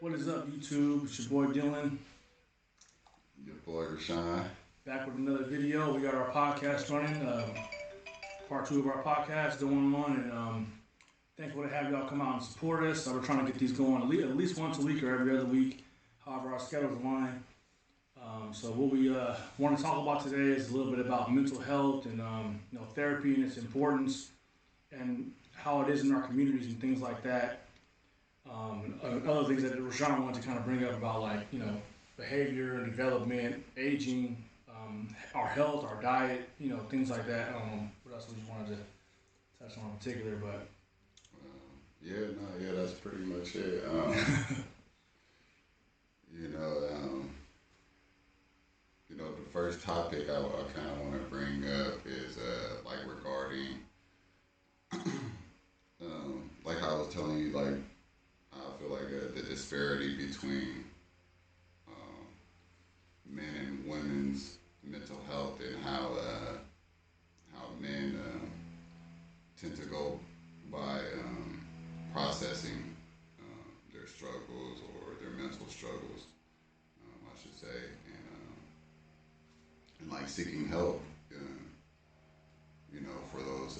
What is up, YouTube? It's your boy Dylan. Your boy Rashawn. Back with another video. We got our podcast running, part two of our podcast going on, and thankful to have y'all come out and support us. So we're trying to get these going at least once a week or every other week, however our schedules align. So what we want to talk about today is a little bit about mental health and therapy and its importance and how it is in our communities and things like that. Other things that Rashawn wanted to kind of bring up about behavior and development, aging, our health, our diet, things like that. What else we wanted to touch on in particular, but that's pretty much it. The first topic I kind of want to bring up is regarding like I was telling you, like I feel like the disparity between men and women's mental health and how men tend to go by processing their struggles or their mental struggles, I should say, and like seeking help, for those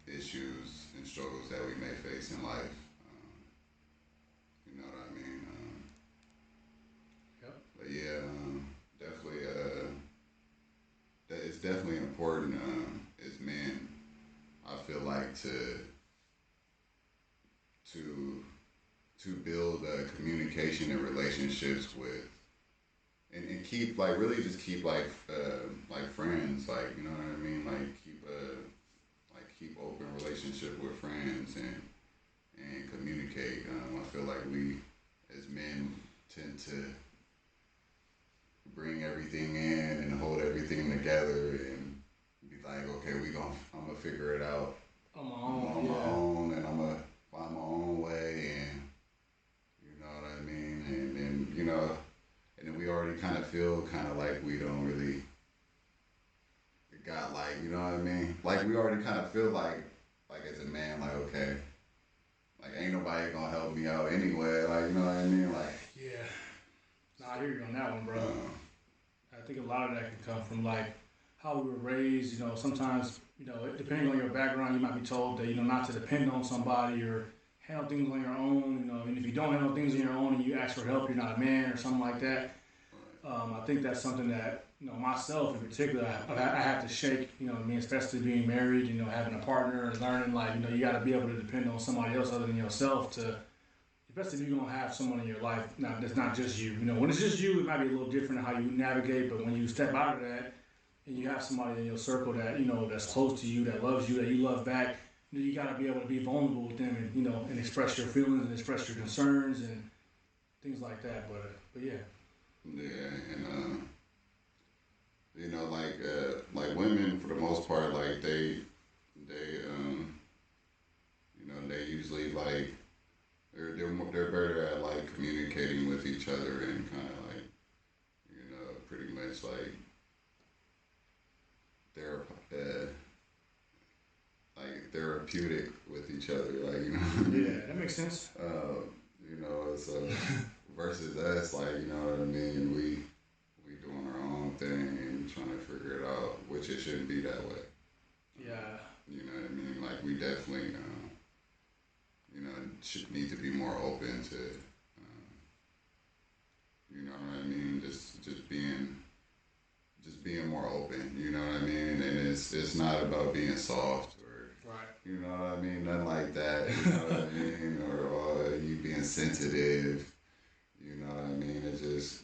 issues and struggles that we may face in life. You know what I mean? Yep. But yeah, definitely. It's definitely important as men. I feel like to build communication and relationships with, and keep really just keep like friends, like, you know what I mean, keep open relationship with friends and communicate. I feel like we as men tend to bring everything in and hold everything together and be like, okay, I'm gonna figure it out on my own, and I'm gonna find my own way, and you know what I mean, and then we already kind of feel kind of like we don't really got, like, you know what I mean, like we already kind of feel like as a man, like, okay, like ain't nobody gonna help me out anyway, like, you know what I mean, like, yeah. Nah, I hear you on that one, bro. I think a lot of that can come from like how we were raised. Sometimes depending on your background, you might be told that not to depend on somebody or handle things on your own. And if you don't handle things on your own and you ask for help, you're not a man or something like that. I think that's something that myself in particular, I have to shake. Especially being married. Having a partner and learning you got to be able to depend on somebody else other than yourself to. Especially if you're gonna have someone in your life, that's not just you. When it's just you, it might be a little different how you navigate. But when you step out of that and you have somebody in your circle that that's close to you, that loves you, that you love back, you got to be able to be vulnerable with them and and express your feelings and express your concerns and things like that. But yeah. Yeah, and like women for the most part, like they they usually like. They're better at like communicating with each other and kind of like pretty much like they're like therapeutic with each other, like, Yeah, that makes sense. So versus us, like, you know what I mean, we doing our own thing and trying to figure it out, which it shouldn't be that way. Yeah. You know what I mean, like we definitely should need to be more open to, you know what I mean, just being more open, you know what I mean, and it's not about being soft or, right, you know what I mean, nothing like that, you know what I mean, or you being sensitive, you know what I mean, it's just,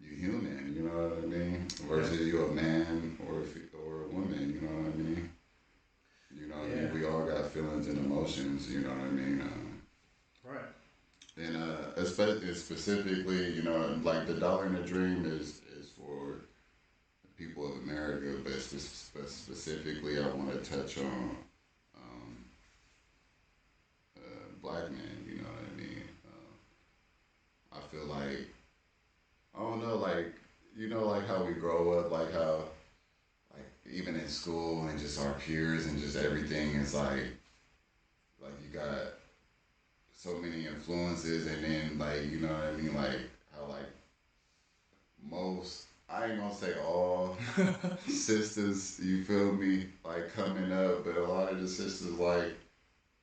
you human, you know what I mean, versus you a man or a woman, you know what I mean. You know what I mean? We all got feelings and emotions, you know what I mean? Right. And especially specifically, like the Dollar and the Dream is for the people of America, but specifically I want to touch on black men, you know what I mean? I feel like, I don't know, like, like how we grow up, like how even in school and just our peers and just everything is like you got so many influences, and then like you know what I mean, like how like most I ain't gonna say all sisters, you feel me, like coming up, but a lot of the sisters like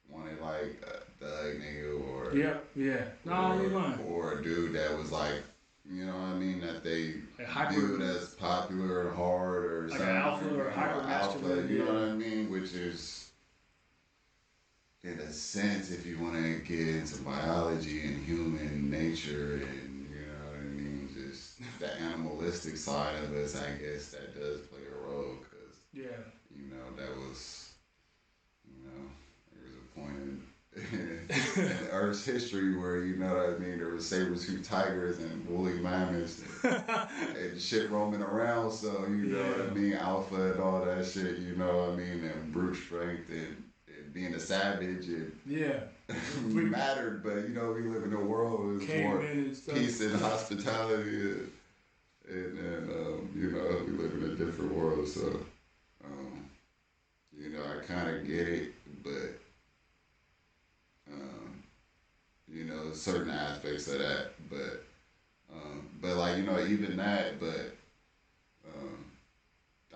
wanted like a thug nigga Yeah, yeah. No, you lying. or a dude that was like, you know what I mean, that they Like hyper, viewed as popular and hard or like something, an alpha or you know, hyper alpha, masculine. you know what Yeah, I mean, which is in a sense, if you want to get into biology and human nature and you know what I mean, just the animalistic side of us, I guess that does play a role because yeah. you know that was you know there was a point in, in Earth's history where you know what I mean there was saber-tooth tigers and woolly mammoths and shit roaming around. So you know what I mean, alpha and all that shit. You know what I mean, and brute strength and being a savage and Yeah. mattered. But you know we live in a world with more peace and hospitality, and you know we live in a different world. So you know I kind of get it, but you know certain aspects of that, but like you know even that, but um,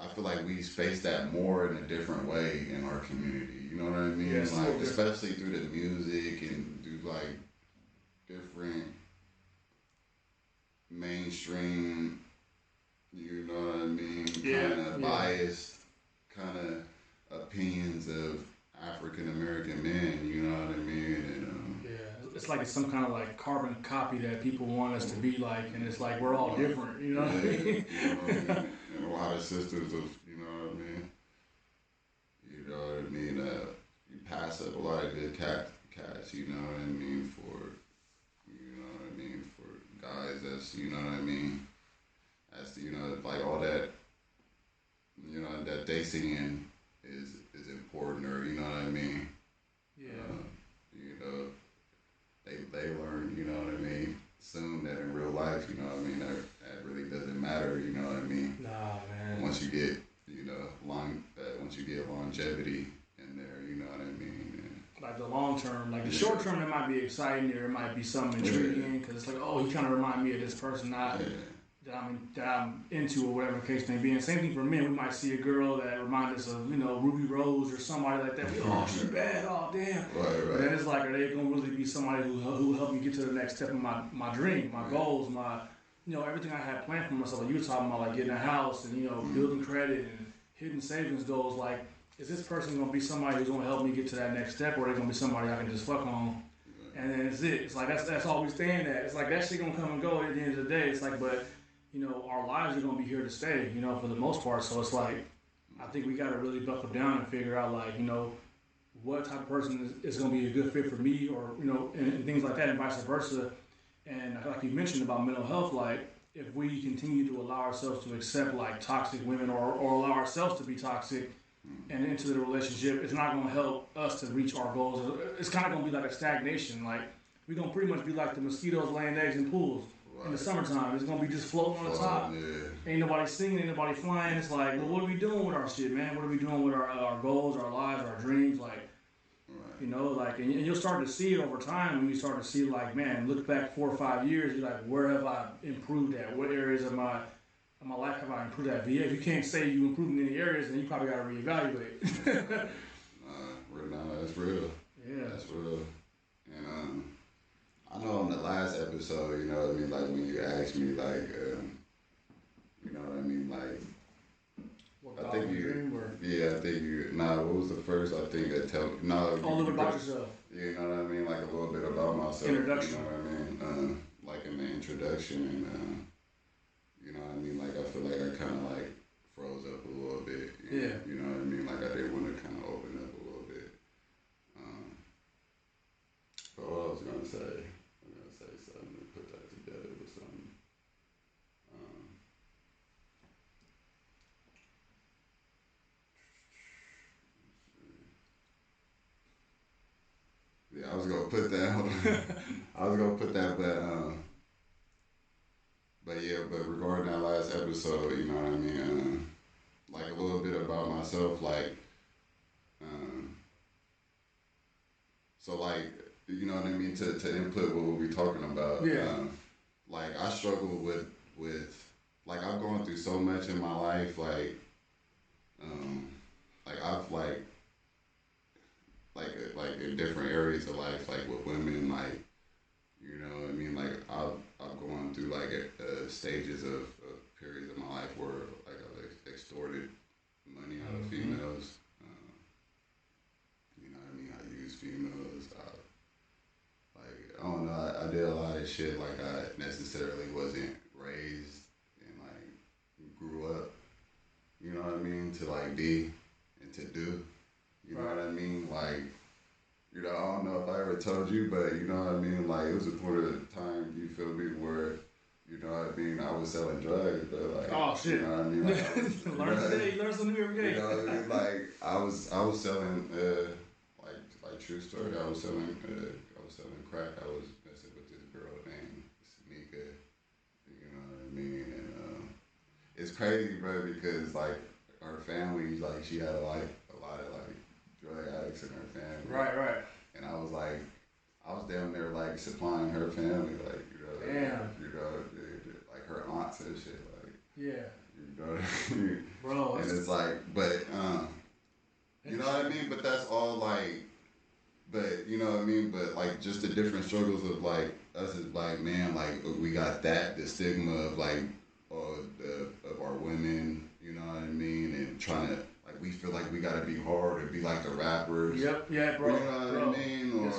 I feel like we face that more in a different way in our community. You know what I mean? Yeah, like especially through the music and through like different mainstream. You know what I mean? Yeah, Kind of biased, kind of opinions of African American men. You know what I mean? And yeah, it's like it's some kind of like carbon copy that people want us to be like, and it's like we're all different, you know what I mean? You know what I mean? And a lot of sisters of, you know what I mean? You know what I mean? You pass up a lot of good cats, you know what I mean? You know what I mean? For guys that's, you know what I mean? That's, you know, like all that, you know, that they seeing is important, or, you know what I mean? Yeah. You know, they learn, you know what I mean, soon that in real life, you know what I mean, that really doesn't matter, you know what I mean. Nah, man. Once you get, you know, once you get longevity in there, you know what I mean. And, like the long term, like the short term, it might be exciting or it might be something intriguing because it's like, oh, he kind of remind me of this person that I'm into or whatever the case may be. And same thing for men, we might see a girl that reminds us of, you know, Ruby Rose or somebody like that. Oh, she's bad. Oh, damn. Right. But then it's like, are they gonna really be somebody who help me get to the next step of my dream, my goals, my, you know, everything I had planned for myself. Like you were talking about, like getting a house and you know building credit and hidden savings goals. Like, is this person gonna be somebody who's gonna help me get to that next step, or are they gonna be somebody I can just fuck on? And then it's it. It's like that's all we stand at. It's like that shit gonna come and go at the end of the day. It's like, but you know, our lives are gonna be here to stay. You know, for the most part. So it's like, I think we gotta really buckle down and figure out, like, you know, what type of person is going to be a good fit for me, or you know, and things like that, and vice versa. And like you mentioned about mental health, like if we continue to allow ourselves to accept like toxic women, or allow ourselves to be toxic and into the relationship, it's not going to help us to reach our goals. It's kind of going to be like a stagnation. Like we're going to pretty much be like the mosquitoes laying eggs in pools. Right. In the summertime, it's gonna be just floating on the top. Yeah. Ain't nobody singing, ain't nobody flying. It's like, well, what are we doing with our shit, man? What are we doing with our goals, our lives, our dreams? Like, you know, like, and you'll start to see it over time when you start to see, like, man, look back 4 or 5 years, you're like, where have I improved at? What areas of my life have I improved at? But yeah, if you can't say you improved in any areas, then you probably got to reevaluate. That's real. Yeah. That's real. And I know in the last episode, you know what I mean, like when you asked me, like, you know what I mean, like, I think what was the first, I think, a little bit about yourself. You know what I mean, like a little bit about myself. Introduction. You know what I mean, like in the introduction, and, you know what I mean, like I feel like I kind of like froze up a little bit. You know what I mean, like I did want to kind of open up a little bit. But what I was going to say, something to put that together with something. Yeah, I was gonna put that. I was gonna put that, but yeah, but regarding that last episode, you know what I mean. Like a little bit about myself, like, so like you know what I mean, to input what we're talking about. Yeah. Like I struggle with like I've gone through so much in my life, um, like I've like in different areas of life, like with women, like you know what I mean, like I've gone through like stages of periods of my life where like I've extorted money out of females. You know what I mean? I use females. I don't know. I did a lot of shit like I necessarily wasn't raised and like grew up. You know what I mean? To like be and to do. You know what I mean? Like, you know, I don't know if I ever told you, but you know what I mean? Like, it was a point of time, you feel me, where, you know what I mean, I was selling drugs, but like, Oh shit. you know what I mean? Like, I was, learn today, you learn something new every day. you know what I mean? Like, I was selling, like true story, I was selling crack. I was messing with this girl named Sanika, you know what I mean? And it's crazy, bro, because like, her family, like, she had a lot of like, drug addicts in her family. Right. And I was like, I was down there like supplying her family, like Damn. you know, like her aunts and shit, like yeah, you know what I mean? Bro. And it's like, but you know what I mean? But that's all like, but you know what I mean? But like just the different struggles of like us as black men, like we got the stigma of like of our women, you know what I mean, and trying to. Like we feel like we gotta be hard or be like the rappers. Yep, yeah, bro. You know what I mean? Or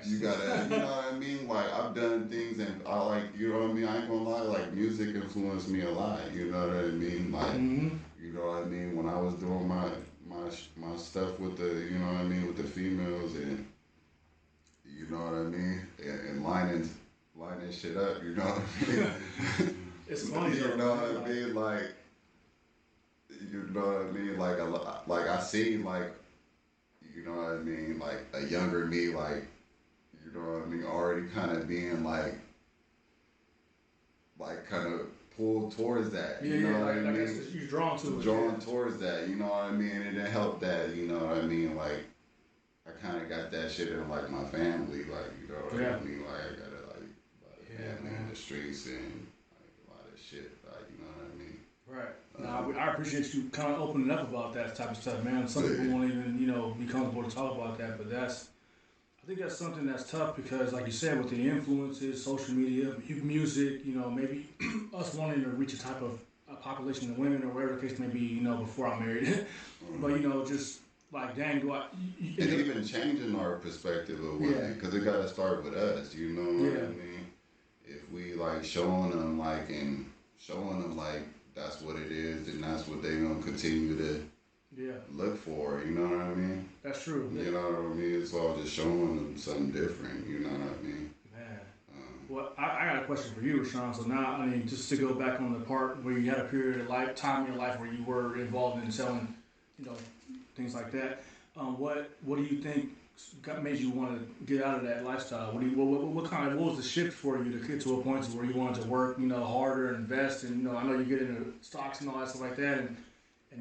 you gotta, you know what I mean? Like I've done things and I like, you know what I mean? I ain't gonna lie, like music influenced me a lot. You know what I mean? Like, you know what I mean? When I was doing my stuff with the, you know what I mean, with the females and, you know what I mean, and lining shit up. You know what I mean? It's funny. You know what I mean? Like. You know what I mean? Like I see like, you know what I mean? Like a younger me, like, you know what I mean? Already kind of being like kind of pulled towards that. Yeah, you know yeah. what I Like mean? you're drawn to it. Drawn towards that. You know what I mean? And it helped that. You know what I mean? Like I kind of got that shit in like my family. Like you know what I mean? Like I got a family in the streets and like a lot of shit. Like you know what I mean? Right. I appreciate you kind of opening up about that type of stuff, man. Some people won't even, you know, be comfortable to talk about that, but I think that's something that's tough because, like you said, with the influences, social media, music, you know, maybe us wanting to reach a type of population of women or whatever the case may be, you know, before I'm married. But, you know, just like, dang, do I... And even changing our perspective of women, because it got to start with us, you know what I mean? If we, like, showing them, like, that's what it is, and that's what they gonna continue to look for. You know what I mean? That's true. You know what I mean? It's all just showing them something different. You know what I mean? Man. Well, I got a question for you, Rashawn. So now, I mean, just to go back on the part where you had a period of time in your life where you were involved in selling, you know, things like that. What do you think made you want to get out of that lifestyle? What was the shift for you to get to a point where you wanted to work, you know, harder, invest, and you know, I know you get into stocks and all that stuff like that, and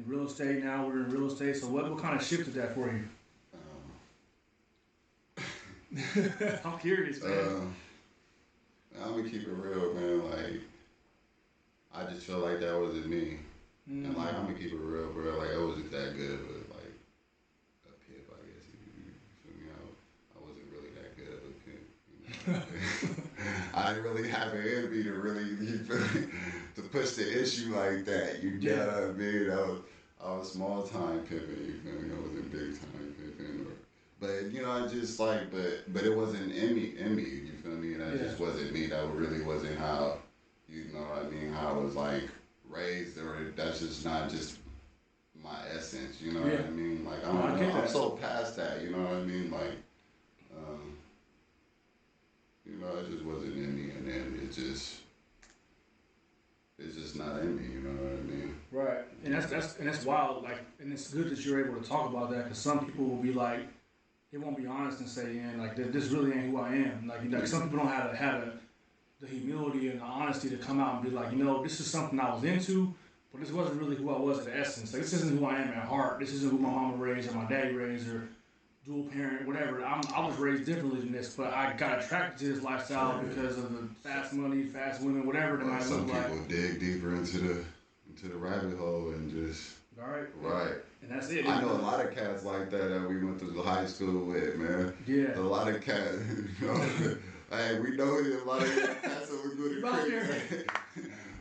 real estate. Now we're in real estate. So what kind of shifted that for you? I'm curious, man. I'm gonna keep it real, man. Like I just feel like that wasn't me, and like I'm gonna keep it real, bro. Like I wasn't that good, but like. I didn't really have an envy to really to push the issue like that. You know what I mean? I was small time pimping. You feel me? I wasn't big time pimping. But you know, I just like, but it wasn't in me. You feel me? That just wasn't me. That really wasn't how, you know what I mean? How I was like raised, or that's just not just my essence. You know what I mean? Like I'm so past that. You know what I mean? Like. You know, it just wasn't in me, and then it's just not in me. You know what I mean? Right, and that's wild. Like, and it's good that you're able to talk about that because some people will be like, they won't be honest and say, "Man, like this really ain't who I am." Like some people don't have the humility and the honesty to come out and be like, you know, this is something I was into, but this wasn't really who I was at essence. Like this isn't who I am at heart. This isn't who my mama raised or my daddy raised or dual parent, whatever. I was raised differently than this, but I got attracted to this lifestyle because of the fast money, fast women, whatever it might some look like. people dig deeper into the rabbit hole and just right. And that's it. I know a lot of cats like that we went to high school with, man. Yeah. A lot of cats, you know. Hey, we know a lot of cats that we go to creek.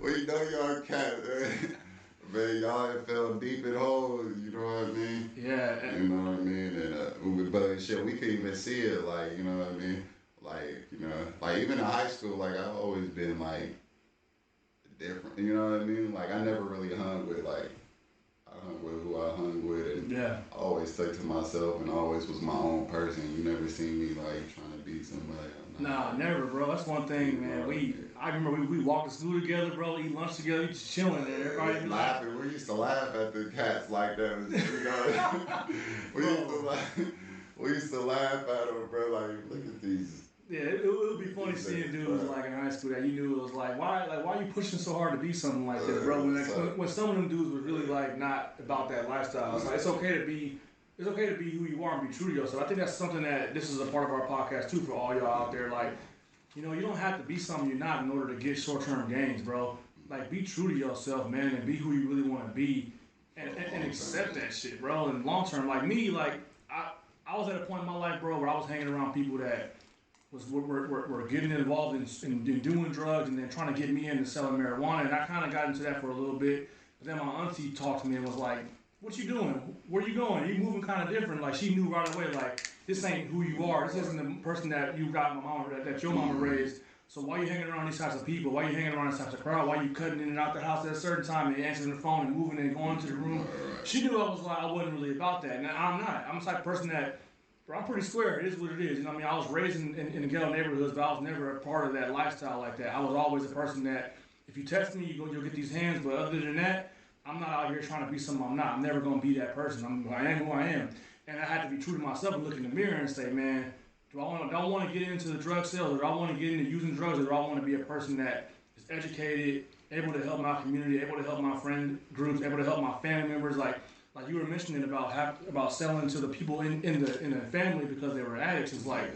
We know y'all cats, man. Y'all fell deep in holes, you know what I mean? Yeah. You know what I mean? And but shit, we could even see it, like, you know what I mean? Like, you know, like even in high school, like I've always been like different, you know what I mean? Like I never really hung with like. I hung with who I hung with, and I always stuck to myself, and always was my own person. You never seen me like trying to be somebody. Nah, never, bro. That's one thing, man. I remember we walked to school together, bro. Eat lunch together, we just chilling, and everybody be laughing. We used to laugh at the cats like that. You know? we used to laugh at them, bro. Like, look at these. Yeah, it would be funny seeing dudes like in high school that you knew it was like, why are you pushing so hard to be something like this, bro? When some of them dudes was really like not about that lifestyle. It's like it's okay to be who you are and be true to yourself. I think that's something that this is a part of our podcast too for all y'all out there. Like, you know, you don't have to be something you're not in order to get short-term gains, bro. Like, be true to yourself, man, and be who you really want to be, and accept that shit, bro. And long term, like me, like I was at a point in my life, bro, where I was hanging around people that were getting involved in doing drugs and then trying to get me into selling marijuana, and I kind of got into that for a little bit. But then my auntie talked to me and was like, "What you doing? Where you going? You moving kind of different." Like she knew right away, like this ain't who you are. This isn't the person that you got that your mama raised. So why you hanging around these types of people? Why you hanging around these types of crowd? Why you cutting in and out the house at a certain time and answering the phone and moving and going to the room? She knew I wasn't really about that, and I'm not. I'm the type of person that. Bro, I'm pretty square. It is what it is. You know what I mean? I was raised in the ghetto neighborhoods, but I was never a part of that lifestyle like that. I was always a person that, if you test me, you'll get these hands. But other than that, I'm not out here trying to be something I'm not. I'm never going to be that person. I am who I am. And I had to be true to myself and look in the mirror and say, man, do I want to get into the drug sales, or do I want to get into using drugs, or do I want to be a person that is educated, able to help my community, able to help my friend groups, able to help my family members, like you were mentioning about selling to the people in the family because they were addicts. It's like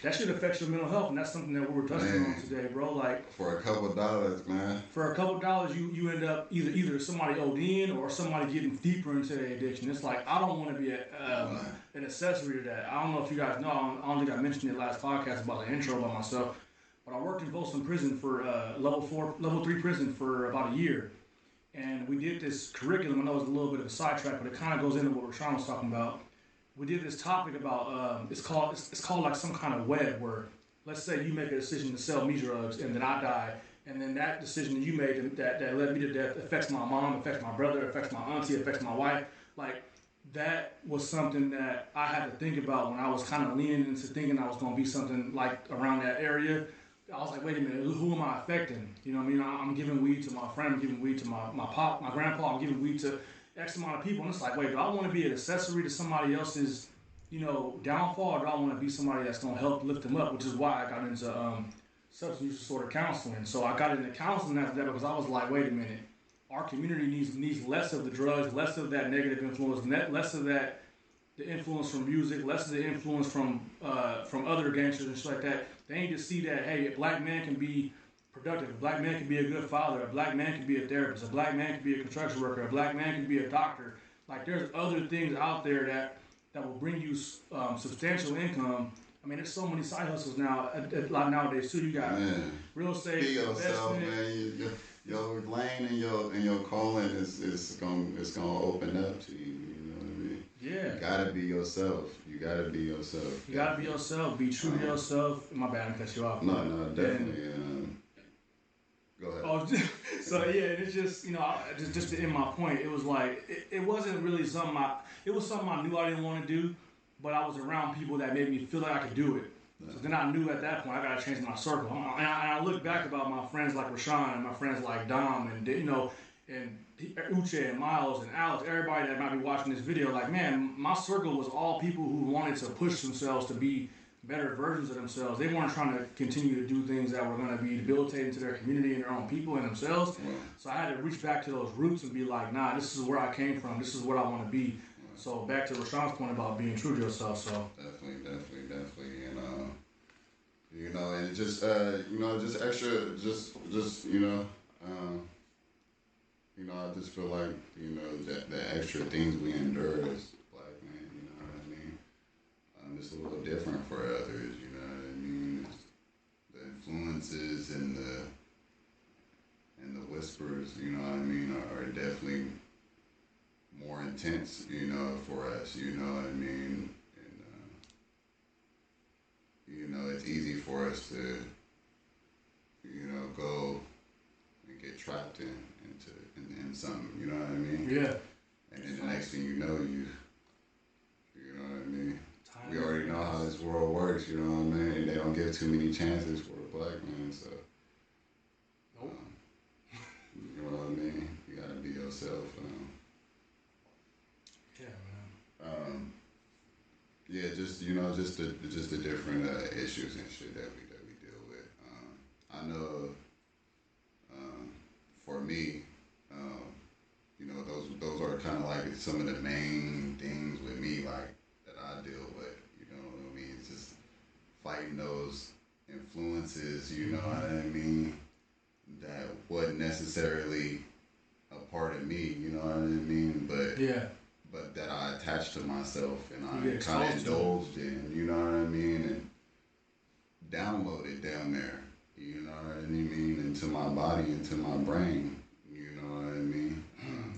that shit affects your mental health, and that's something that we were touching on today, bro. Like for a couple dollars, man. For a couple dollars, you end up either somebody ODing or somebody getting deeper into their addiction. It's like I don't want to be an accessory to that. I don't know if you guys know. I don't think I mentioned it last podcast about the intro about myself, but I worked in Folsom Prison for level 3 prison for about a year. And we did this curriculum. I know it's a little bit of a sidetrack, but it kind of goes into what Rashawn was talking about. We did this topic about it's called like some kind of web where, let's say you make a decision to sell me drugs, and then I die, and then that decision that you made that led me to death affects my mom, affects my brother, affects my auntie, affects my wife. Like that was something that I had to think about when I was kind of leaning into thinking I was going to be something like around that area. I was like, wait a minute, who am I affecting? You know what I mean? I'm giving weed to my friend, I'm giving weed to my pop, my grandpa, I'm giving weed to X amount of people. And it's like, wait, do I want to be an accessory to somebody else's, downfall, or do I want to be somebody that's going to help lift them up? Which is why I got into substance use disorder counseling. So I got into counseling after that because I was like, wait a minute, our community needs less of the drugs, less of that negative influence, less of that, the influence from music, less of the influence from other gangsters and shit like that. They need to see that, hey, a black man can be productive, a black man can be a good father, a black man can be a therapist, a black man can be a construction worker, a black man can be a doctor. Like, there's other things out there that will bring you substantial income. I mean, there's so many side hustles now, a lot nowadays too. You got real estate, be yourself, investment. man. Your lane and your calling is gonna open up to you. Yeah. You gotta be yourself. You gotta be yourself. You gotta be yourself. Be true to yourself. My bad, I cut you off. No, definitely. Go ahead. Oh, so yeah, it's just just to end my point. It was like it wasn't really something it was something I knew I didn't want to do, but I was around people that made me feel like I could do it. So then I knew at that point I gotta change my circle. And I look back about my friends like Rashawn and my friends like Dom and and Uche and Miles and Alex, everybody that might be watching this video, like, man, my circle was all people who wanted to push themselves to be better versions of themselves. They weren't trying to continue to do things that were going to be debilitating to their community and their own people and themselves. So I had to reach back to those roots and be like, nah, this is where I came from. This is what I want to be. So back to Rashawn's point about being true to yourself. So definitely, and and just just extra, I just feel like that the extra things we endure as black men, you know what I mean. It's a little different for others, you know what I mean. It's the influences and the whispers, you know what I mean, are definitely more intense, for us, you know what I mean. And it's easy for us to, go and get trapped in something, you know what I mean? yeah. And then the next thing you know, you know what I mean? Time We already know how this world works, you know what I mean? And they don't give too many chances for a black man, so. Nope. You know what I mean? You gotta be yourself. Yeah, man. Yeah, just just the different issues and shit that we deal with. I know, for me, those are kind of like some of the main things with me, like that I deal with. You know what I mean? It's just fighting those influences. You know what I mean? That wasn't necessarily a part of me. You know what I mean? But yeah. But that I attached to myself and You I get kind of exposed to indulged in, you know what I mean, and downloaded down there, you know what I mean, into my body, into my brain, you know what I mean.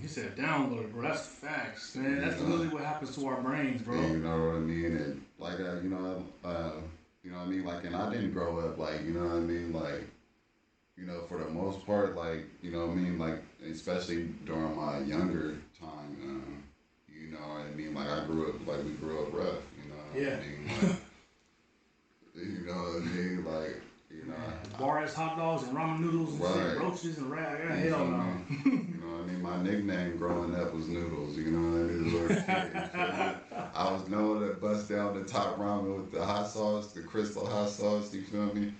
You said download, bro. That's facts, man. That's literally what happens to our brains, bro. You know what I mean, and like you know what I mean, like, and I didn't grow up like, you know what I mean, like, for the most part, like, you know what I mean, like, especially during my younger time. You know what I mean? Like, we grew up rough, you know what I mean? Like, you know what I mean? Like, Bar-ass hot dogs and ramen noodles and shit, roaches and rat. Yeah, hell no. You know what I mean? My nickname growing up was Noodles, you know what I mean? Little kid, I was known to bust down the top ramen with the hot sauce, the crystal hot sauce, you feel me?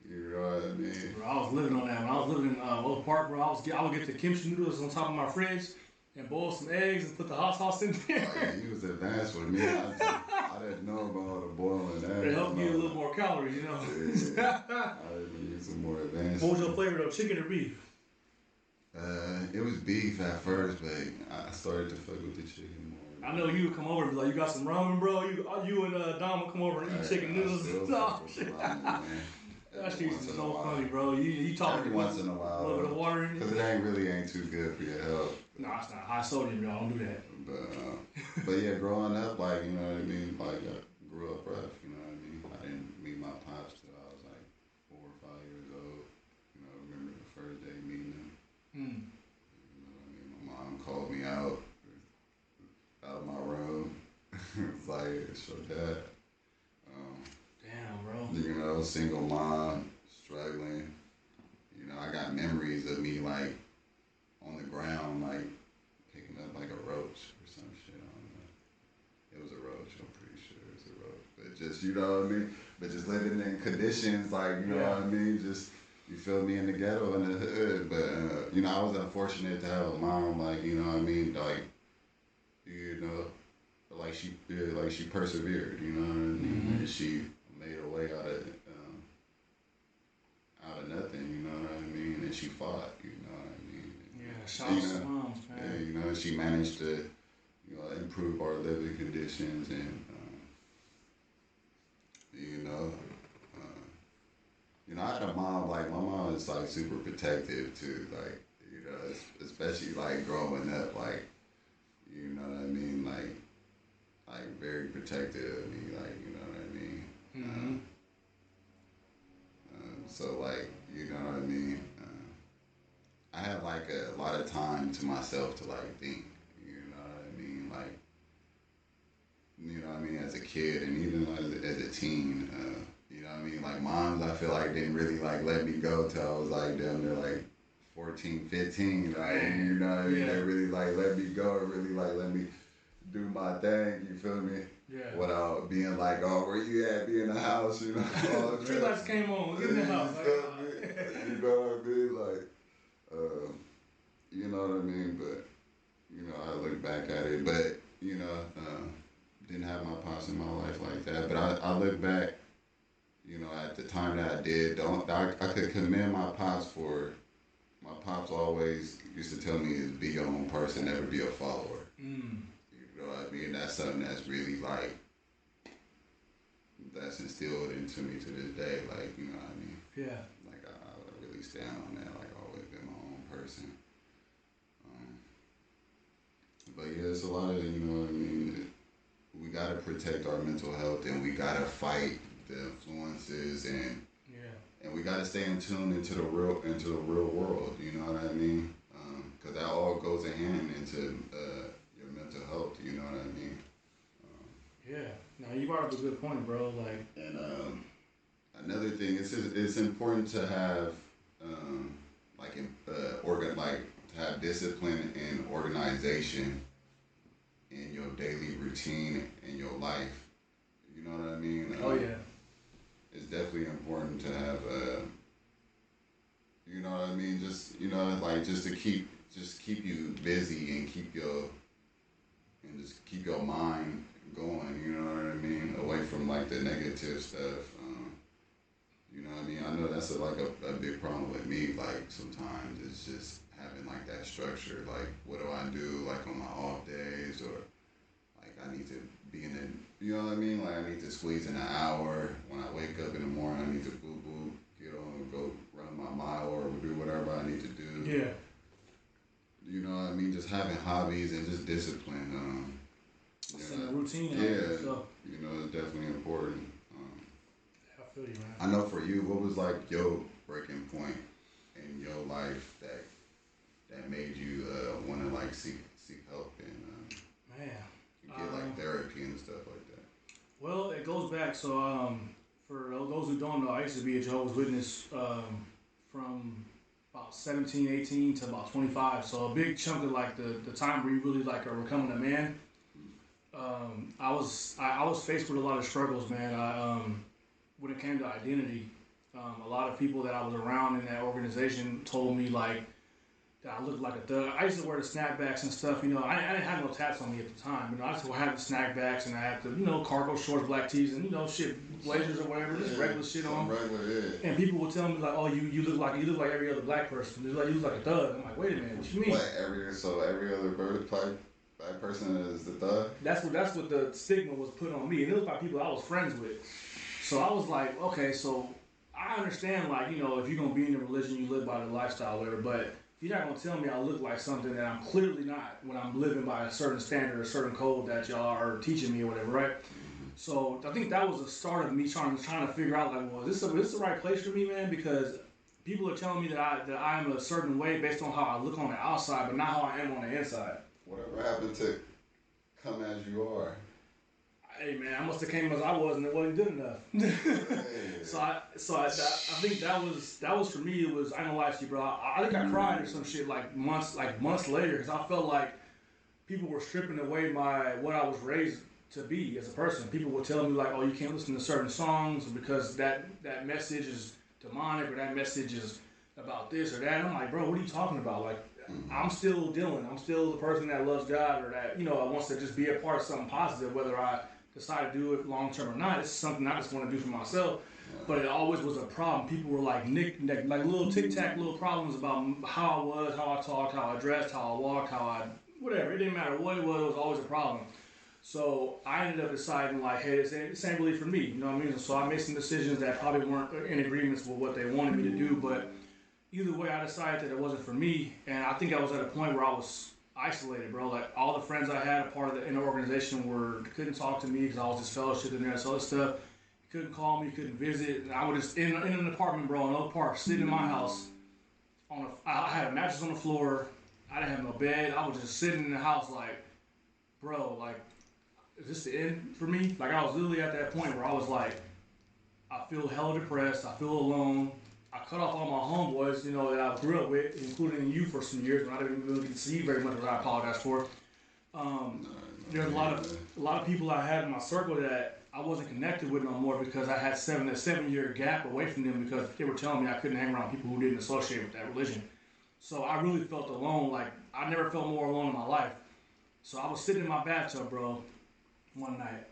You know what I mean? Bro, I was living on that. When I was living in Oak Park, bro, I would get the kimchi noodles on top of my fridge and boil some eggs and put the hot sauce in there. Oh, yeah, he was advanced with me. I didn't know about all the boiling eggs. It helped me a little more calories, you know. Yeah, I didn't need some more advanced. What was your flavor though, chicken or beef? It was beef at first, but I started to fuck with the chicken more. I know you would come over and be like, "You got some ramen, bro." You and Dom would come over and eat chicken noodles. Oh, shit. That shit is so funny, bro. You talk every once in a while, a little bit of water in it. Because it ain't too good for your health. No, it's not high sodium, y'all. Don't do that. But yeah, growing up, like, you know what I mean, like, I grew up rough, you know what I mean. I didn't meet my pops till I was like 4 or 5 years old. You know, I remember the first day meeting him. You know what I mean. My mom called me out of my room. It was like, it's your dad. Damn, bro. You know, single mom, struggling. You know, I got memories of me, like, on the ground, like, picking up, like, a roach or some shit. I don't know. It was a roach, I'm pretty sure it was a roach. But just, you know what I mean? But just living in conditions, like, you know what I mean? Just, you feel me, in the ghetto, in the hood. But, you know, I was unfortunate to have a mom, like, you know what I mean? Like, you know, like she persevered, you know what I mean? And she made her way out of nothing, you know what I mean? And she fought, you know what I mean? Yeah, shout out to moms, man. Yeah, you know, she managed to, improve our living conditions and, I had a mom, like, my mom is, like, super protective, too, like, especially, like, growing up, like, you know what I mean, like very protective of me, like, you know what I mean? So, like, you know what I mean? I had, like, a lot of time to myself to, like, think, you know what I mean? Like, you know what I mean, as a kid and even as a teen, you know what I mean? Like, moms, I feel like, didn't really, like, let me go till I was, like, damn near, like, 14, 15, like, you know what I mean? Yeah. They really, like, let me go and really, like, let me do my thing, you feel me? Yeah. Without being like, oh, where you at? Be in the house, you know? Three lights came on. Get in the house. You know what I mean? Like, you know what I mean? But, I look back at it. But, you know, didn't have my pops in my life like that. But I look back, you know, at the time that I did, I could commend my pops for. My pops always used to tell me is be your own person, never be a follower. Mm. You know what I mean? That's something that's really like that's instilled into me to this day. Like, you know what I mean? Yeah. Like I really stand on that. Like always been my own person. Um, but yeah, it's a lot of, you know what I mean. We gotta protect our mental health, and we gotta fight the influences, and we gotta stay in tune into the real world. You know what I mean? Because that all goes in hand into your mental health. You know what I mean? Yeah. Now you brought up a good point, bro. Like, And another thing is it's important to have like to have discipline and organization in your daily routine in your life. You know what I mean? oh yeah. It's definitely important to have you know what I mean, just you know, like just keep you busy and just keep your mind going, you know what I mean, away from like the negative stuff. You know what I mean? I know that's a big problem with me. Like sometimes it's just having like that structure. Like what do I do like on my off days, or like I need to be in the, you know what I mean? Like I need to squeeze in an hour when I wake up in the morning. I need to boo boo, get on and go run my mile or do whatever I need to do. Yeah. You know what I mean? Just having hobbies and just discipline. Setting a routine. Yeah. You know, it's definitely important. I feel you, man. I know for you, what was like your breaking point in your life that made you want to like seek help and Man. get like therapy and stuff like that? Well, it goes back. So, for those who don't know, I used to be a Jehovah's Witness from about 17, 18 to about 25. So a big chunk of like the time where you really like are becoming a man. I was faced with a lot of struggles, man. When it came to identity, a lot of people that I was around in that organization told me like that I looked like a thug. I used to wear the snapbacks and stuff. You know, I didn't have no tats on me at the time. You know, I used to have the snapbacks and I had the cargo shorts, black tees, and shit, blazers or whatever, just regular shit on. Regular, yeah. And people would tell me like, oh, you look like every other black person. You look like a thug. I'm like, wait a minute, what you mean? What every other black person is the thug? That's what the stigma was put on me, and it was by people I was friends with. So I was like, okay, so I understand, like, if you're going to be in a religion, you live by the lifestyle, whatever, but you're not going to tell me I look like something that I'm clearly not when I'm living by a certain standard, a certain code that y'all are teaching me or whatever, right? So I think that was the start of me trying to figure out, like, well, is this the right place for me, man? Because people are telling me that I am a certain way based on how I look on the outside, but not how I am on the inside. Whatever happened to come as you are? Hey man, I must have came as I was, and it wasn't good enough. So I think that was for me. It was, I ain't gonna lie to you, bro. I think I cried or some shit like months later, because I felt like people were stripping away what I was raised to be as a person. People would tell me like, oh, you can't listen to certain songs because that message is demonic, or that message is about this or that. And I'm like, bro, what are you talking about? Like, I'm still Dylan. I'm still the person that loves God, or that wants to just be a part of something positive, whether I decide to do it long term or not. It's something I just want to do for myself. But it always was a problem. People were like like little tic-tac little problems about how I was, how I talked, how I dressed, how I walked, whatever. It didn't matter what it was always a problem. So I ended up deciding like, hey, this ain't really for me. You know what I mean? So I made some decisions that probably weren't in agreements with what they wanted me to do. But either way, I decided that it wasn't for me. And I think I was at a point where I was isolated, bro. Like all the friends I had a part of the organization couldn't talk to me because I was just fellowshipping there and this other stuff. You couldn't call me, couldn't visit. And I would just in an apartment, bro, in Oak Park, sitting in my house. I had a mattress on the floor. I didn't have no bed. I was just sitting in the house, like, bro, like, is this the end for me? Like I was literally at that point where I was like, I feel hella depressed. I feel alone. I cut off all my homeboys, that I grew up with, including you for some years, and I didn't really get to see you very much, which I apologize for. There's a lot of people I had in my circle that I wasn't connected with no more because I had a 7-year gap away from them because they were telling me I couldn't hang around people who didn't associate with that religion. So I really felt alone. Like I never felt more alone in my life. So I was sitting in my bathtub, bro, one night.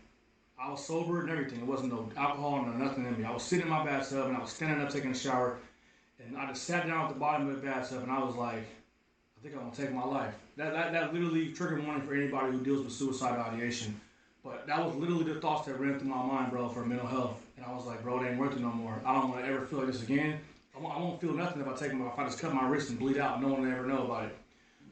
I was sober and everything. It wasn't no alcohol or nothing in me. I was sitting in my bathtub and I was standing up taking a shower, and I just sat down at the bottom of the bathtub and I was like, I think I'm gonna take my life. That literally trigger warning for anybody who deals with suicidal ideation. But that was literally the thoughts that ran through my mind, bro, for mental health. And I was like, bro, it ain't worth it no more. I don't want to ever feel like this again. I won't feel nothing if I just cut my wrist and bleed out. No one will ever know about it.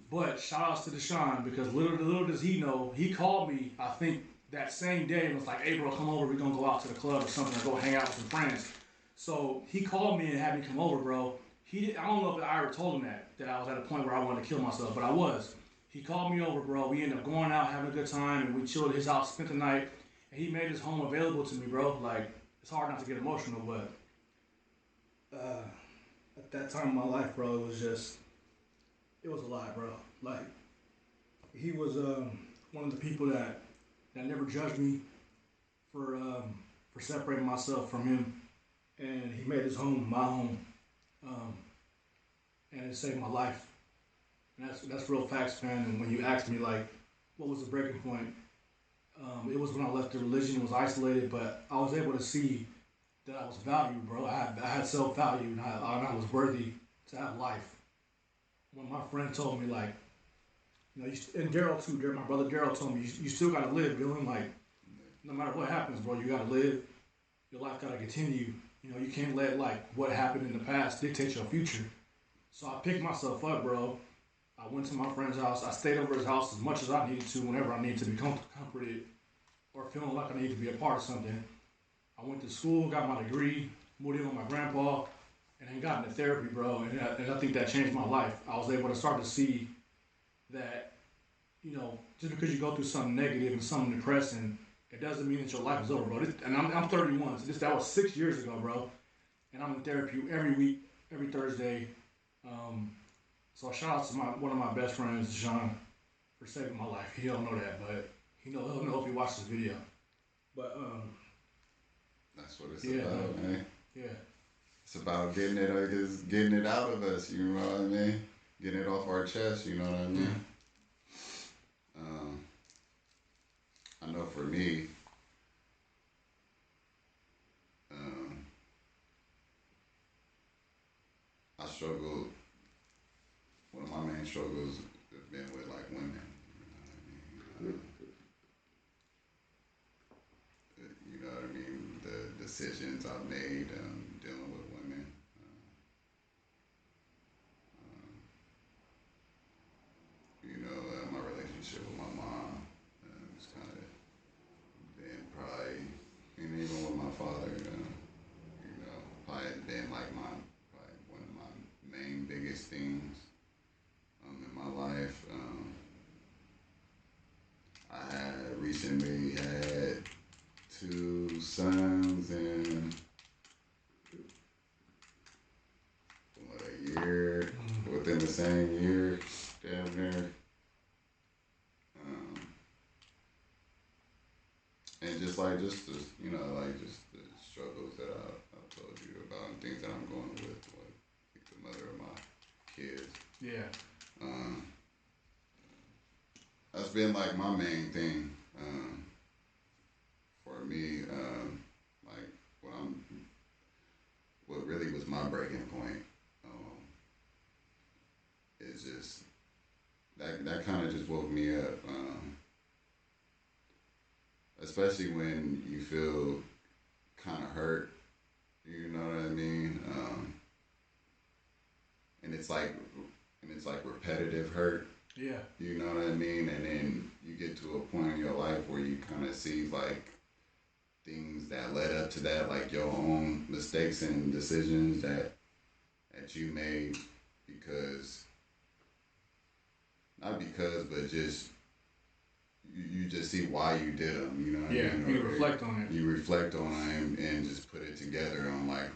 But shout outs to Deshaun because little does he know, he called me, I think, that same day and was like, hey, bro, come over. We're going to go out to the club or something or go hang out with some friends. So he called me and had me come over, bro. I don't know if I ever told him that I was at a point where I wanted to kill myself, but I was. He called me over, bro. We ended up going out, having a good time, and we chilled at his house, spent the night, and he made his home available to me, bro. Like, it's hard not to get emotional, but at that time in my life, bro, it was a lot, bro. Like, he was one of the people that never judged me for separating myself from him, and he made his home my home, um, and it saved my life. And that's real facts, man. And when you asked me like, what was the breaking point? It was when I left the religion, was isolated, but I was able to see that I was valued, bro. I had self value, and I was worthy to have life. When my friend told me like, and Daryl too, my brother Daryl told me, you still gotta live, Dylan. Like, no matter what happens, bro, you gotta live. Your life gotta continue. You can't let like what happened in the past dictate your future. So I picked myself up, bro. I went to my friend's house. I stayed over his house as much as I needed to, whenever I needed to be comforted or feeling like I needed to be a part of something. I went to school, got my degree, moved in with my grandpa, and then got into therapy, bro. And I think that changed my life. I was able to start to see that, just because you go through something negative and something depressing, it doesn't mean that your life is over, bro. And I'm 31, so that was 6 years ago, bro. And I'm in therapy every week, every Thursday. So shout out to one of my best friends, Sean, for saving my life. He don't know that, but he'll know if he watches this video. But that's what it's yeah, about, man. Yeah. It's about getting it out of us. You know what I mean? Getting it off our chest. You know what I mean? I know for me, I struggled. One of my main struggles has been with like women. You know what I mean? The decisions I've made dealing with women. My relationship with my mom was kind of been probably, and even with my father, probably been like probably one of my main biggest things in my life. I had recently had 2 sons in a year, within the same year, damn near. And just the struggles that I've told you about and things that I'm going with, like the mother of my kids. Yeah. That's been like my main thing for me. Like what really was my breaking point is just that kind of just woke me up. Especially when you feel kind of hurt, you know what I mean? And it's like repetitive hurt. Yeah. You know what I mean? And then you get to a point in your life where you kind of see like things that led up to that, like your own mistakes and decisions that you made but just you just see why you did them, you know what I mean? You reflect on it. You reflect on it and just put it together on like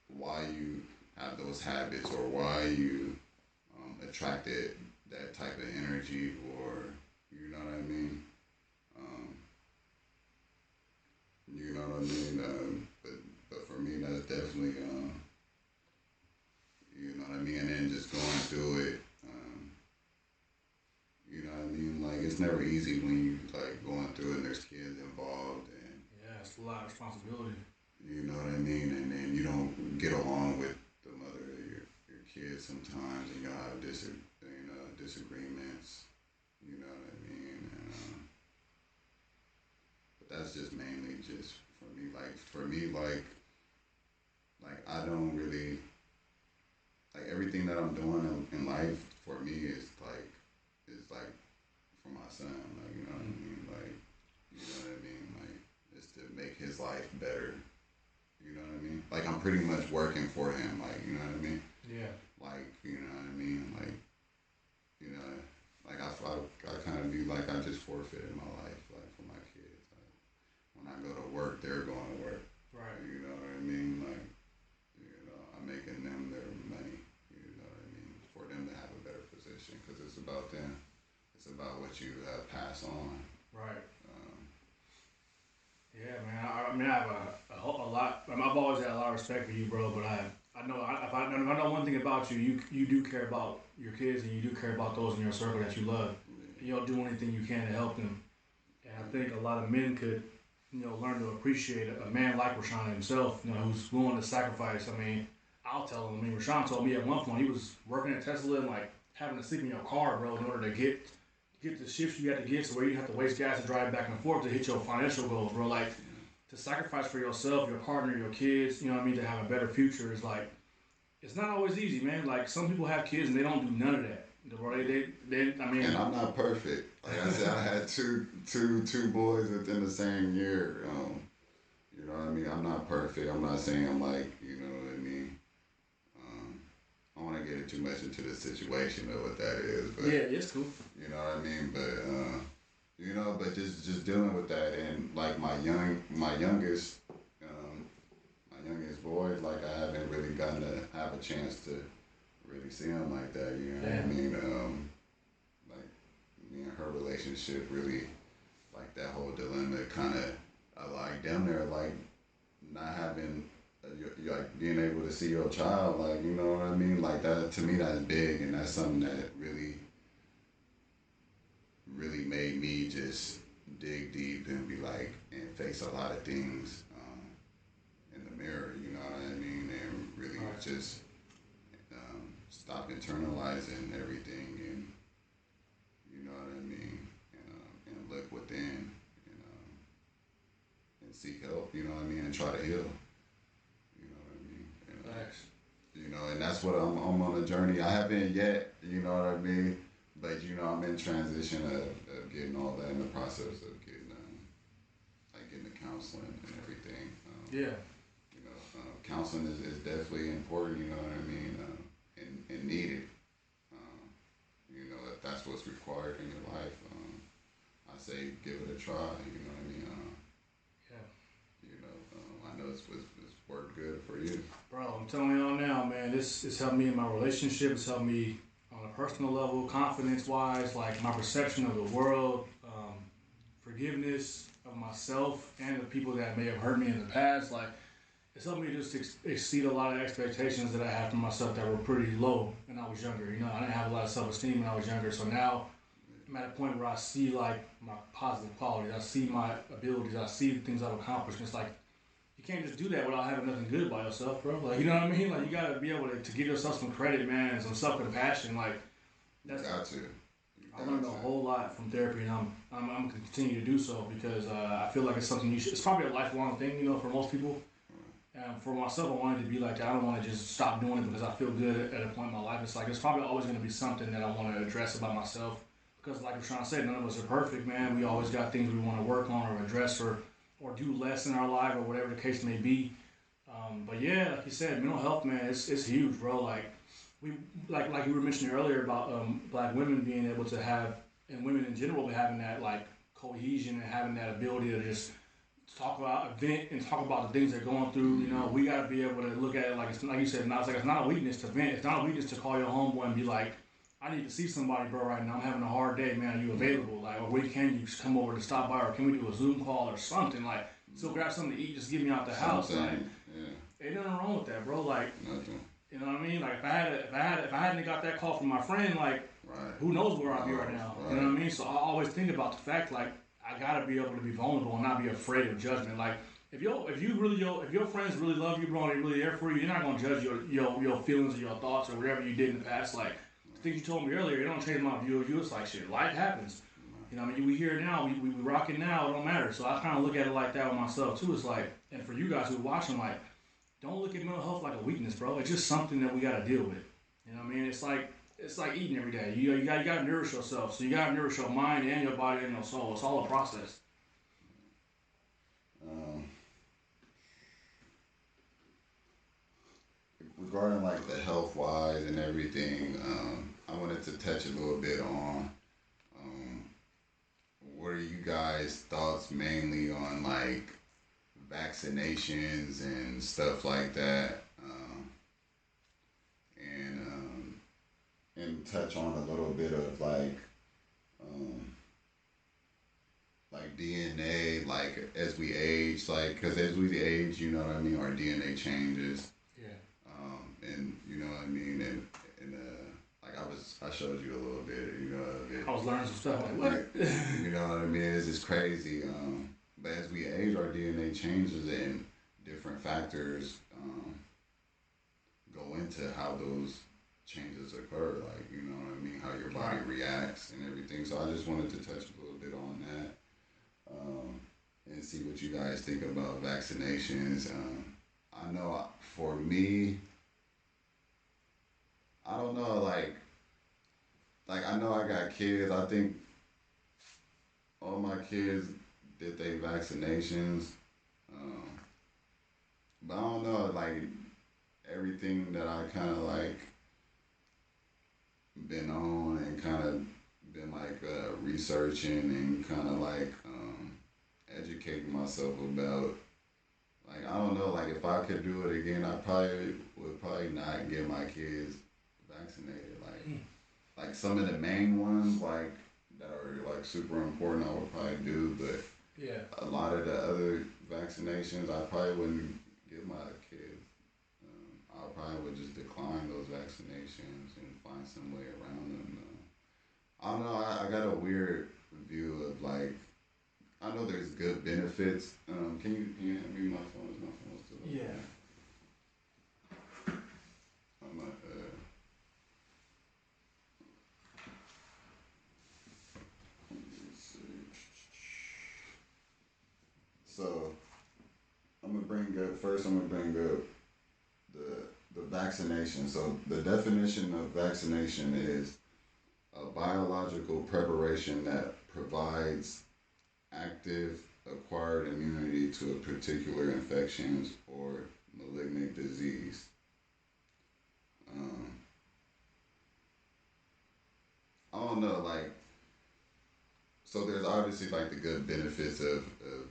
why you have those habits or why you attracted that type of energy, or you know what I mean? You know what I mean? But for me, that's definitely you know what I mean. And then just going through it, you know what I mean? Like it's it's never easy when you like going through and there's kids involved and Yeah, it's a lot of responsibility. you know what I mean, and then you don't get along with the mother of your kids sometimes, and y'all have disagreements. You know what I mean? And, but that's just mainly just for me. Like I don't really like everything that I'm doing in life for me is like for my son. Like you know what I mean? Like you know what I mean? Like it's to make his life better. You know what I mean? Like I'm pretty much working for him. Like you know what I mean? Yeah. Like you know what I mean? Like you know, like I kind of view like I just forfeited my life like for my kids. Like when I go to work, they're going to work. Right. You know what I mean? Like you know, I'm making them their money. You know what I mean? For them to have a better position because it's about them. It's about what you pass on. Right. Um, Yeah, man. I mean, I have a lot. I mean, I've always had a lot of respect for you, bro. But I know if I know one thing about you, you do care about your kids and you do care about those in your circle that you love. yeah, You'll do anything you can to help them. And I think a lot of men could, learn to appreciate a man like Rashawn himself, who's willing to sacrifice. I mean, I'll tell him. I mean, Rashawn told me at one point he was working at Tesla and like having to sleep in your car, bro, in order to get the shifts you had to get to where you have to waste gas to drive back and forth to hit your financial goals, bro. Like to sacrifice for yourself, your partner, your kids, you know what I mean, to have a better future is like it's not always easy, man. Like some people have kids and they don't do none of that. Bro, I mean, and I'm not perfect. Like I said, I had two boys within the same year. You know what I mean? I'm not perfect. I'm not saying I'm like, you know what I mean? I want to get too much into the situation of what that is, but yeah, it's cool. you know what I mean. But just dealing with that and like my youngest boy, like I haven't really gotten to have a chance to really see him like that. You know what I mean? Like me and her relationship really, like that whole dilemma, kind of like damn near like not having like being able to see your child, like you know what I mean, like that to me that's big, and that's something that really made me just dig deep and be like and face a lot of things in the mirror, you know what I mean, and really just stop internalizing everything, and you know what I mean, and look within, and, and seek help, you know what I mean, and try to heal. You know what I mean? And, Thanks. you know, and that's what I'm on a journey. I haven't yet, you know what I mean? But, you know, I'm in transition of getting all that in the process of getting, like getting the counseling and everything. Yeah. You know, counseling is definitely important, you know what I mean? And needed. You know, if that's what's required in your life, I say give it a try, you know what I mean? Yeah. You know, I know it's worked good for you. Bro, I'm telling y'all now, man, this helped me in my relationship. It's helped me on a personal level, confidence-wise, like my perception of the world, forgiveness of myself and the people that may have hurt me in the past. Like, it's helped me just exceed a lot of expectations that I had for myself that were pretty low when I was younger. You know, I didn't have a lot of self-esteem when I was younger. So now I'm at a point where I see, like, my positive qualities. I see my abilities. I see the things I've accomplished. And it's like, you can't just do that without having nothing good about yourself, bro. Like, you know what I mean? Like, you gotta be able to give yourself some credit, man, and some self-compassion. Like, that's got to. I learned a whole lot from therapy, and I'm gonna continue to do so because I feel like it's something it's probably a lifelong thing, you know, for most people. And for myself, I wanted to be like that. I don't want to just stop doing it because I feel good at a point in my life. It's like it's probably always going to be something that I want to address about myself because, like I'm trying to say, none of us are perfect, man. We always got things we want to work on or address or do less in our life or whatever the case may be. But yeah, like you said, mental health, man, it's huge, bro. Like like you were mentioning earlier about black women being able to have and women in general having that like cohesion and having that ability to just talk about vent and talk about the things they're going through. You know, we gotta be able to look at it like it's like you said. It's not a weakness to vent. It's not a weakness to call your homeboy and be like, "I need to see somebody, bro, right now. I'm having a hard day, man. Are you available? Like, or when can you just come over to stop by, or can we do a Zoom call or something? Like, so grab something to eat, just get me out the house. Like, ain't nothing wrong with that, bro. Like, nothing. You know what I mean? Like, if I hadn't got that call from my friend, like, Who knows where I'll be right now? You know what I mean? So I always think about the fact like I gotta be able to be vulnerable and not be afraid of judgment. Like if your friends really love you, bro, and they really there for you, you're not gonna judge your feelings or your thoughts or whatever you did in the past. Like the things you told me earlier, it don't change my view of you. It's like shit, life happens. You know what I mean? We here now, we rock it now, it don't matter. So I kind of look at it like that with myself too. It's like, and for you guys who are watching, like, don't look at mental health like a weakness, bro. It's just something that we gotta deal with. You know what I mean? It's like eating every day. You gotta nourish yourself. So you gotta nourish your mind and your body and your soul. It's all a process. Um, Regarding like the health wise and everything, I wanted to touch a little bit on um, what are you guys' thoughts mainly on like vaccinations and stuff like that, and touch on a little bit of um, like DNA, like as we age, like because as we age, you know what I mean, our DNA changes, Yeah. and you know what I mean, and like I showed you a little bit, you know, of it. I was learning some stuff like what? You know what I mean? It's just crazy. But as we age, our DNA changes, and different factors go into how those changes occur. Like, you know what I mean? How your body reacts and everything. So I just wanted to touch a little bit on that, and see what you guys think about vaccinations. I know for me, I don't know, like I know I got kids. I think all my kids did their vaccinations, um, but I don't know, like everything that I kind of like been on and kind of been like researching and kind of like educating myself about. Like I don't know, like if I could do it again, I probably would probably not get my kids vaccinated. Like some of the main ones, like that are like super important, I would probably do. But Yeah. a lot of the other vaccinations, I probably wouldn't give my kids. I probably would just decline those vaccinations and find some way around them. I don't know. I got a weird view of like. I know there's good benefits. Can you hand me my phone? Is my phone still up? Yeah. I'm not. Let's see. So I'm gonna bring up first. I'm gonna bring up the vaccination. So the definition of vaccination is a biological preparation that provides active acquired immunity to a particular infections or malignant disease. Um, I don't know, like, so there's obviously like the good benefits of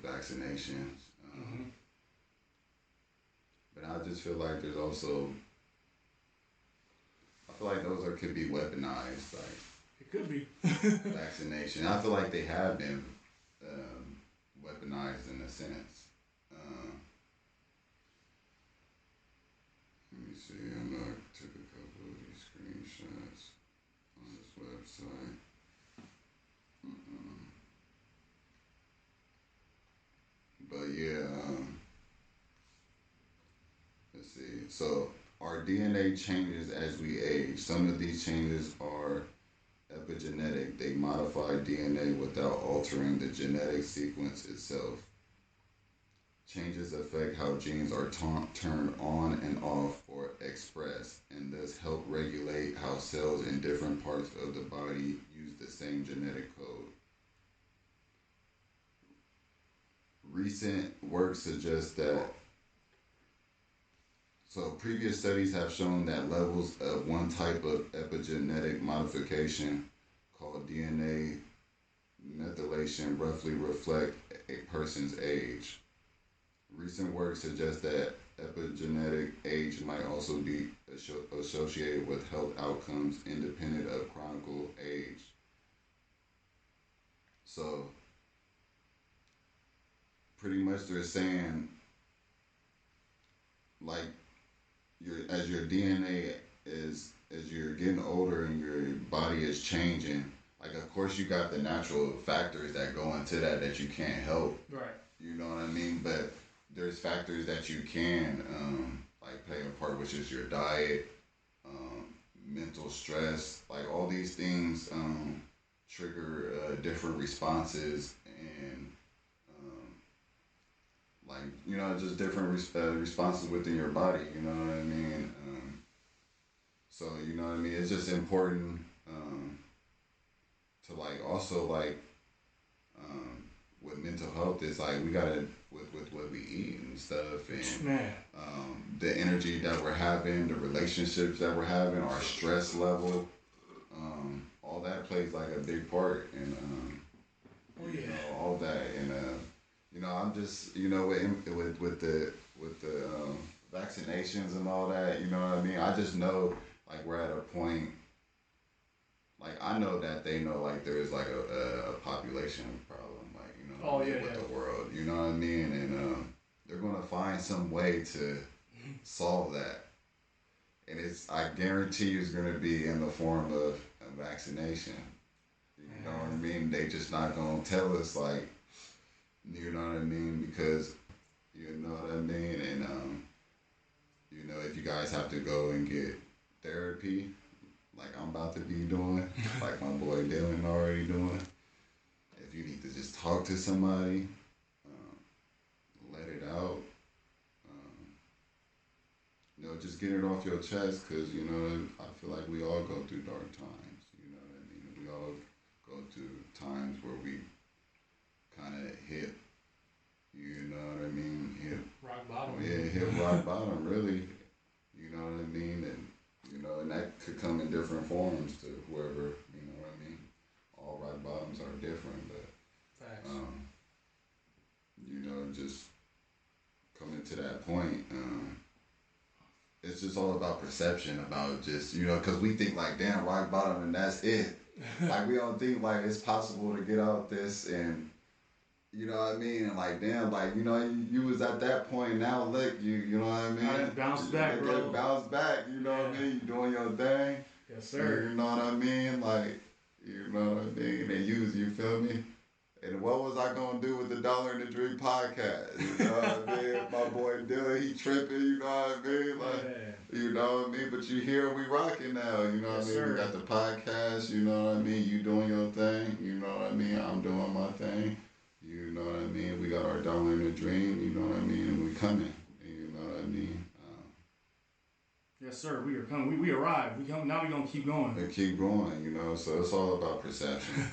vaccinations, Mm-hmm. but I just feel like there's also, I feel like those could be weaponized, like It could be. vaccination. I feel like they have been weaponized in a sense. Let me see. I know I took a couple of these screenshots on this website. But yeah, let's see. So our DNA changes as we age. Some of these changes are epigenetic. They modify DNA without altering the genetic sequence itself. Changes affect how genes are turned on and off or expressed, and thus help regulate how cells in different parts of the body use the same genetic code. Recent work suggests that, so previous studies have shown that levels of one type of epigenetic modification called DNA methylation roughly reflect a person's age. Recent work suggests that epigenetic age might also be associated with health outcomes independent of chronic age. So, pretty much they're saying, like, as your DNA as you're getting older and your body is changing, like of course you got the natural factors that go into that you can't help. Right. You know what I mean? But there's factors that you can like play a part, which is your diet, mental stress, like all these things trigger different responses and like just different responses within your body. You know what I mean? So you know what I mean. It's just important to like also like with mental health. It's like we gotta with what we eat and stuff, and Man. The energy that we're having, the relationships that we're having, our stress level, all that plays like a big part in all that. And I'm just with the vaccinations and all that. You know what I mean? I just know like we're at a point. Like I know that they know like there is like a population problem, like with the world. You know what I mean? And they're gonna find some way to solve that. And I guarantee you it's gonna be in the form of a vaccination. You know what I mean? They just not gonna tell us like, you know what I mean? Because you know what I mean? And if you guys have to go and get therapy, like I'm about to be doing, like my boy Dylan already doing. If you need to just talk to somebody, let it out. Just get it off your chest, because I feel like we all go through dark times. You know what I mean? We all go through times where we kind of hit. You know what I mean? Hit rock bottom. Yeah, hit rock bottom. Really. You know what I mean? And and that could come in different forms to whoever. You know what I mean? All rock bottoms are different, but Facts. Just coming to that point. It's just all about perception, about just, because we think like, damn, rock bottom and that's it. Like, we don't think like it's possible to get out this and, you know what I mean? And like, damn, like, you was at that point, now look, you know what I mean? I bounce back, bro. Bounce back, you know what I mean? You doing your thing. Yes, sir. You know what I mean? Like, you know what I mean? And you feel me? And what was I gonna do with the Dollar and the Dream podcast? You know what I mean? My boy Dylan, he tripping, you know what I mean? Like, you know what I mean? But you here, we rocking now, you know what I mean? Sir. We got the podcast, you know what I mean? You doing your thing, you know what I mean? I'm doing my thing, you know what I mean? We got our Dollar and the Dream, you know what I mean? And we coming, you know what I mean? Yes, sir. We are coming. We arrived. We come. Now we gonna keep going. And keep going, so it's all about perception.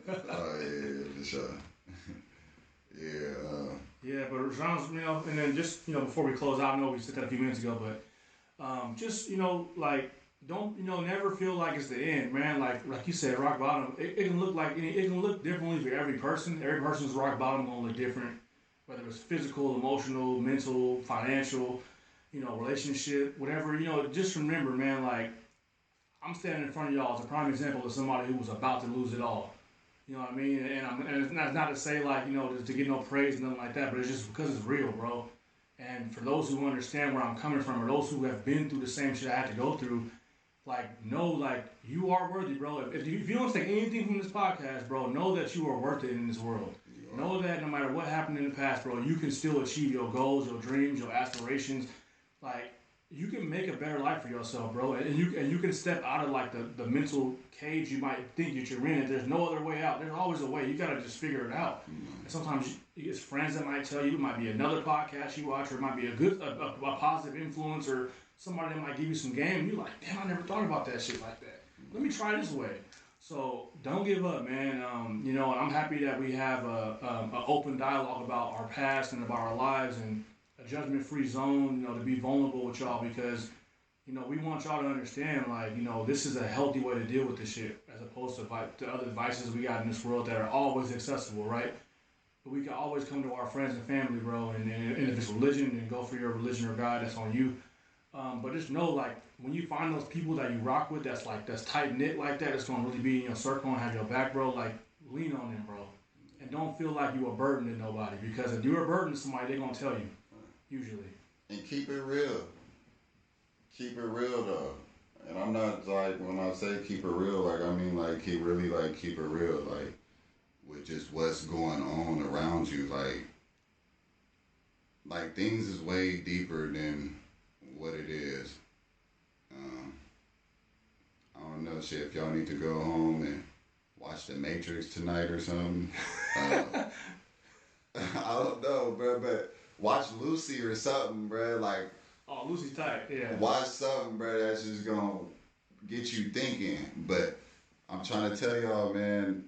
Oh, yeah, for sure. Yeah. Yeah, but Rashawn's, and then just, before we close out, I know we said that a few minutes ago, but just, like, don't, never feel like it's the end, man. Like you said, rock bottom, it can look like, it can look differently for every person. Every person's rock bottom gonna look different, whether it's physical, emotional, mental, financial, relationship, whatever, just remember, man, like, I'm standing in front of y'all as a prime example of somebody who was about to lose it all. You know what I mean? And it's not to say like, to get no praise and nothing like that, but it's just because it's real, bro. And for those who understand where I'm coming from, or those who have been through the same shit I had to go through, like, know, like, you are worthy, bro. If you don't take anything from this podcast, bro, know that you are worth it in this world. Know that no matter what happened in the past, bro, you can still achieve your goals, your dreams, your aspirations. Like, you can make a better life for yourself, bro, and you can step out of like the mental cage you might think that you're in. And there's no other way out. There's always a way. You gotta just figure it out. And sometimes it's friends that might tell you. It might be another podcast you watch, or it might be a positive influence, or somebody that might give you some game. You're like, damn, I never thought about that shit like that. Let me try this way. So don't give up, man. And I'm happy that we have a open dialogue about our past and about our lives, and a judgment-free zone, to be vulnerable with y'all, because, we want y'all to understand, like, this is a healthy way to deal with this shit, as opposed to other vices we got in this world that are always accessible, right? But we can always come to our friends and family, bro, and if it's religion, then go for your religion or God, that's on you. But just know, like, when you find those people that you rock with, that's tight-knit like that, it's going to really be in your circle and have your back, bro, like, lean on them, bro. And don't feel like you're a burden to nobody, because if you're a burden to somebody, they're going to tell you. Usually. And keep it real. keep it real though. And I'm not like when I say keep it real, like I mean like keep really like keep it real, like with just what's going on around you, like things is way deeper than what it is. Um, I don't know shit if y'all need to go home and watch The Matrix tonight or something. Uh, I don't know, bro, but watch Lucy or something, bro. Like, Oh, Lucy's tight. Yeah. watch something, bro, that's just gonna get you thinking. But I'm trying to tell y'all, man,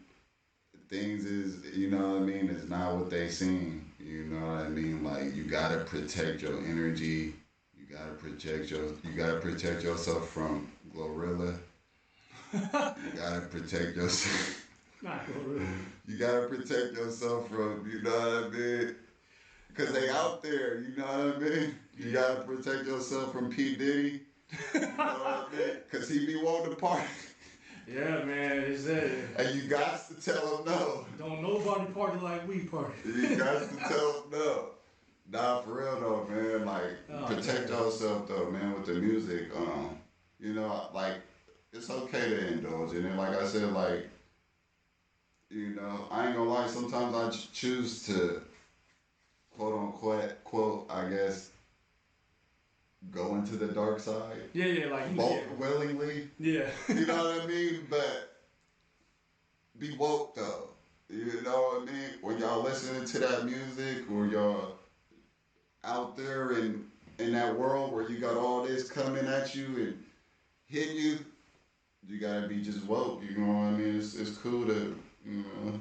things is, you know what I mean, is not what they seem. You know what I mean? Like, you gotta protect your energy. You gotta protect yourself from Glorilla. You gotta protect yourself. Not Glorilla. You gotta protect yourself from, you know what I mean? Because they out there, you know what I mean? You gotta protect yourself from P. Diddy. You know what I mean? Because he be wanting to party. Yeah, man, it's it. And you got to tell him no. Don't nobody party like we party. You got to tell him no. Nah, for real though, man. Like, protect yourself though, man, with the music. You know, like, it's okay to indulge in it. Like I said, like, you know, I ain't gonna lie, sometimes I choose to, quote unquote, quote, I guess, go into the dark side. Yeah, like Both willingly. Yeah. You know what I mean? But be woke though. You know what I mean? When y'all listening to that music or y'all out there in that world where you got all this coming at you and hitting you, you gotta be just woke. You know what I mean? It's cool to, you know,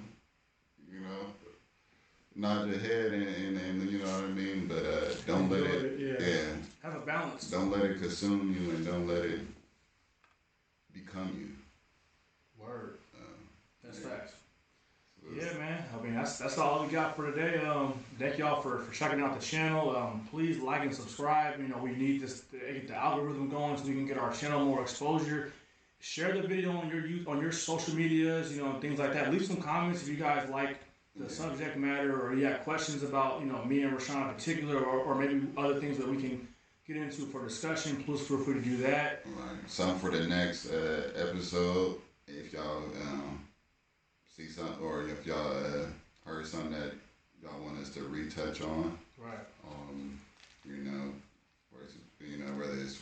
nod your head and you know what I mean? But don't let it, yeah. Have a balance. Don't let it consume you and don't let it become you. Word. That's facts. Yeah, man. I mean, that's all we got for today. Thank y'all for checking out the channel. Please like and subscribe. You know, we need this to get the algorithm going so we can get our channel more exposure. Share the video on your social medias, you know, things like that. Leave some comments if you guys like the subject matter or you have questions about, you know, me and Rashawn in particular or maybe other things that we can get into for discussion. Please feel free to do that. Right. Something for the next episode. If y'all see something or if y'all heard something that y'all want us to retouch on. Right. You know, whether it's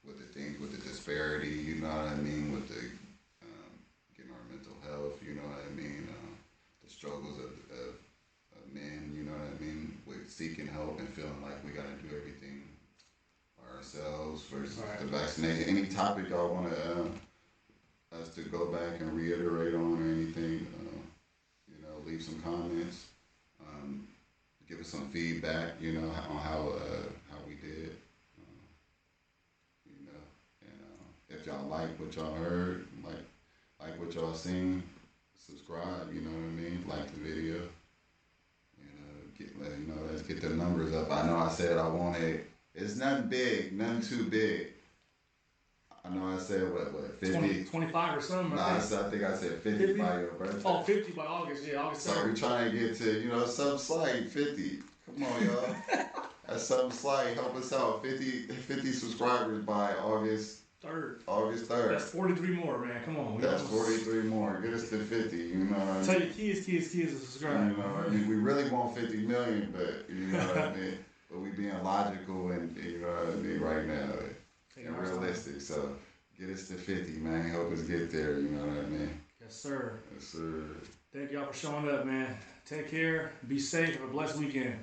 with the things with the disparity, you know what I mean, with the getting our mental health, you know what I mean, the struggles of men, you know what I mean, with seeking help and feeling like we gotta do everything by ourselves versus the vaccination. Any topic y'all want us to go back and reiterate on or anything, you know, leave some comments, give us some feedback, you know, on how we did. If y'all like what y'all heard, like what y'all seen, subscribe. You know what I mean. Like the video. Let's get the numbers up. I know I said I wanted. It's nothing big, nothing too big. I know I said what 50, 25 or something. Nah, I think I said 50 by your birthday. Oh, 50 by August. Yeah, August 3rd. So we trying to get to something slight 50. Come on, y'all. That's something slight. Help us out. 50 subscribers by August 3rd. August 3rd. That's 43 more, man. Come on. That's 43 more. Get us to 50. You know what I mean? Tell your kids to subscribe. You know what I mean? We really want 50 million, but you know what I mean? But we being logical and you know what I mean right now and realistic. So get us to 50, man. Help us get there. You know what I mean? Yes, sir. Yes, sir. Thank y'all for showing up, man. Take care. Be safe. Have a blessed weekend.